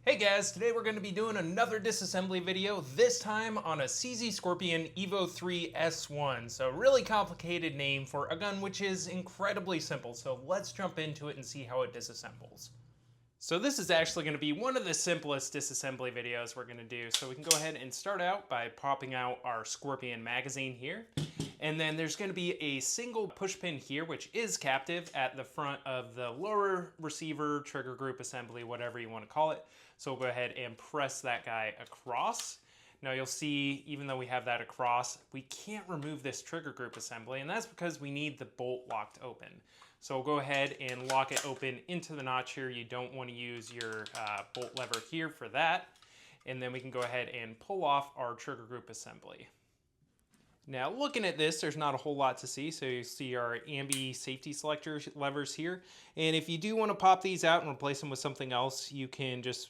Hey guys, today we're going to be doing another disassembly video, this time on a CZ Scorpion Evo 3 S1. So really complicated name for a gun which is incredibly simple, so let's jump into it and see how it disassembles. So this is actually going to be one of the simplest disassembly videos we're going to do. So we can go ahead and start out by popping out our Scorpion magazine here. And then there's going to be a single push pin here, which is captive at the front of the lower receiver, trigger group assembly, whatever you want to call it. So we'll go ahead and press that guy across. Now you'll see, even though we have that across, we can't remove this trigger group assembly, and that's because we need the bolt locked open. So we'll go ahead and lock it open into the notch here. You don't want to use your bolt lever here for that. And then we can go ahead and pull off our trigger group assembly. Now looking at this, there's not a whole lot to see. So you see our ambi safety selector levers here. And if you do want to pop these out and replace them with something else, you can just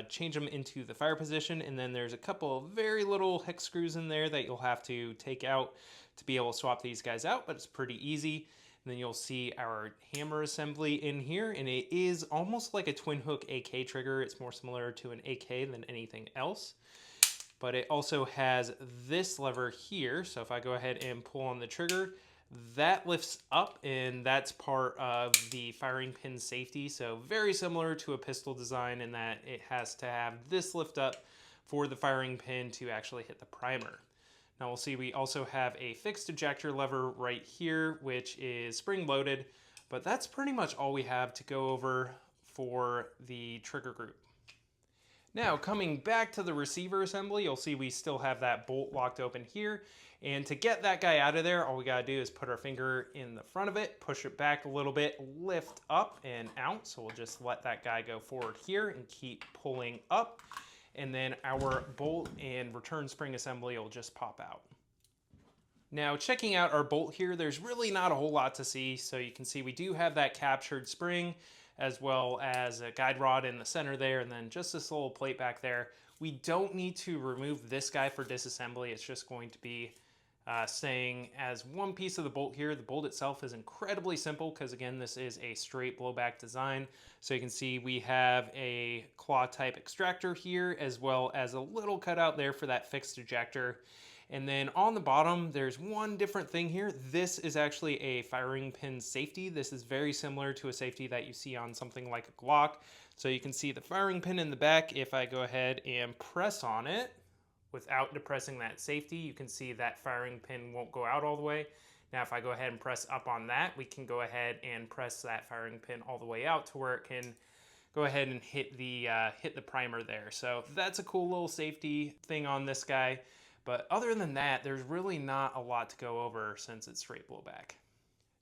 change them into the fire position. And then there's a couple of very little hex screws in there that you'll have to take out to be able to swap these guys out, but it's pretty easy. And then you'll see our hammer assembly in here, and it is almost like a twin hook AK trigger. It's more similar to an AK than anything else. But it also has this lever here. So if I go ahead and pull on the trigger, that lifts up, and that's part of the firing pin safety. So very similar to a pistol design in that it has to have this lift up for the firing pin to actually hit the primer. Now we'll see we also have a fixed ejector lever right here, which is spring loaded, but that's pretty much all we have to go over for the trigger group. Now coming back to the receiver assembly, you'll see we still have that bolt locked open here. And to get that guy out of there, all we gotta do is put our finger in the front of it, push it back a little bit, lift up and out. So we'll just let that guy go forward here and keep pulling up. And then our bolt and return spring assembly will just pop out. Now checking out our bolt here, there's really not a whole lot to see. So you can see we do have that captured spring, as well as a guide rod in the center there, and then just this little plate back there. We don't need to remove this guy for disassembly. It's just going to be staying as one piece of the bolt here. The bolt itself is incredibly simple because, again, this is a straight blowback design. So you can see we have a claw type extractor here, as well as a little cutout there for that fixed ejector. And then on the bottom, there's one different thing here. This is actually a firing pin safety. This is very similar to a safety that you see on something like a Glock. So you can see the firing pin in the back. If I go ahead and press on it without depressing that safety, you can see that firing pin won't go out all the way. Now, if I go ahead and press up on that, we can go ahead and press that firing pin all the way out to where it can go ahead and hit the primer there. So that's a cool little safety thing on this guy. But other than that, there's really not a lot to go over since it's straight blowback.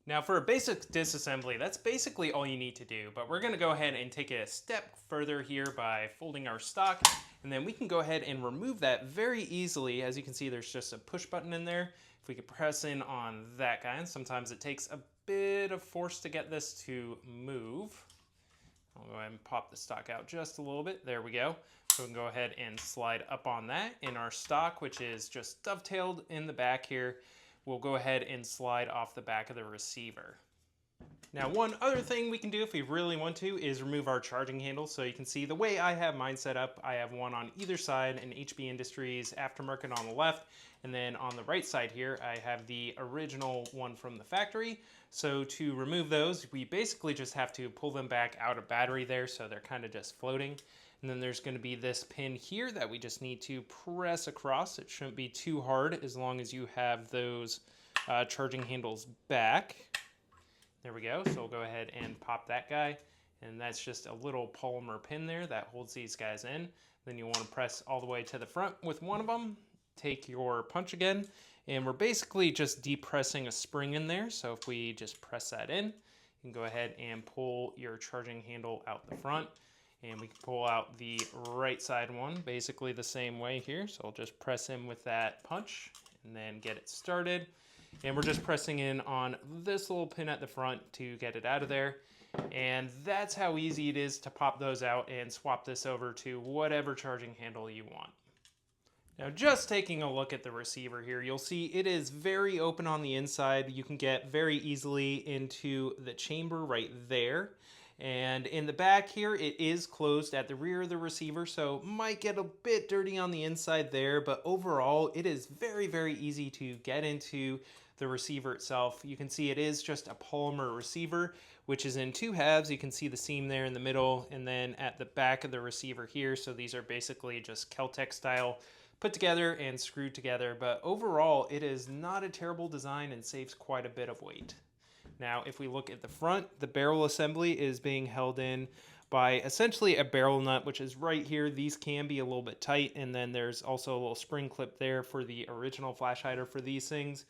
Now for a basic disassembly, that's basically all you need to do. But we're going to go ahead and take it a step further here by folding our stock. And then we can go ahead and remove that very easily. As you can see, there's just a push button in there. If we could press in on that guy, and sometimes it takes a bit of force to get this to move. I'll go ahead and pop the stock out just a little bit. There we go. So we can go ahead and slide up on that. In our stock, which is just dovetailed in the back here, we'll go ahead and slide off the back of the receiver. Now, one other thing we can do if we really want to is remove our charging handle. So you can see the way I have mine set up, I have one on either side, an HB Industries aftermarket on the left, and then on the right side here, I have the original one from the factory. So to remove those, we basically just have to pull them back out of battery there, so they're kind of just floating. And then there's going to be this pin here that we just need to press across. It shouldn't be too hard as long as you have those charging handles back. There we go. So we'll go ahead and pop that guy. And that's just a little polymer pin there that holds these guys in. Then you want to press all the way to the front with one of them. Take your punch again. And we're basically just depressing a spring in there. So if we just press that in, you can go ahead and pull your charging handle out the front. And we can pull out the right side one basically the same way here. So I'll just press in with that punch and then get it started. And we're just pressing in on this little pin at the front to get it out of there. And that's how easy it is to pop those out and swap this over to whatever charging handle you want. Now just taking a look at the receiver here, you'll see it is very open on the inside. You can get very easily into the chamber right there. And in the back here, it is closed at the rear of the receiver, so might get a bit dirty on the inside there, but overall, it is very, very easy to get into the receiver itself. You can see it is just a polymer receiver, which is in two halves. You can see the seam there in the middle, and then at the back of the receiver here. So these are basically just Kel-Tec style put together and screwed together, but overall, it is not a terrible design and saves quite a bit of weight. Now, if we look at the front, the barrel assembly is being held in by essentially a barrel nut, which is right here. These can be a little bit tight, and then there's also a little spring clip there for the original flash hider for these things.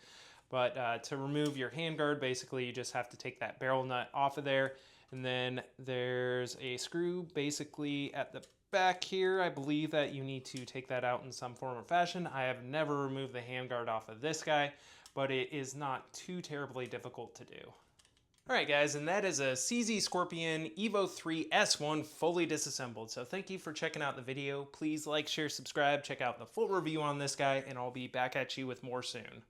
But to remove your handguard, basically you just have to take that barrel nut off of there, and then there's a screw basically at the back here. I believe that you need to take that out in some form or fashion. I have never removed the handguard off of this guy, but it is not too terribly difficult to do. Alright guys, and that is a CZ Scorpion Evo 3 S1 fully disassembled. So thank you for checking out the video. Please like, share, subscribe, check out the full review on this guy, and I'll be back at you with more soon.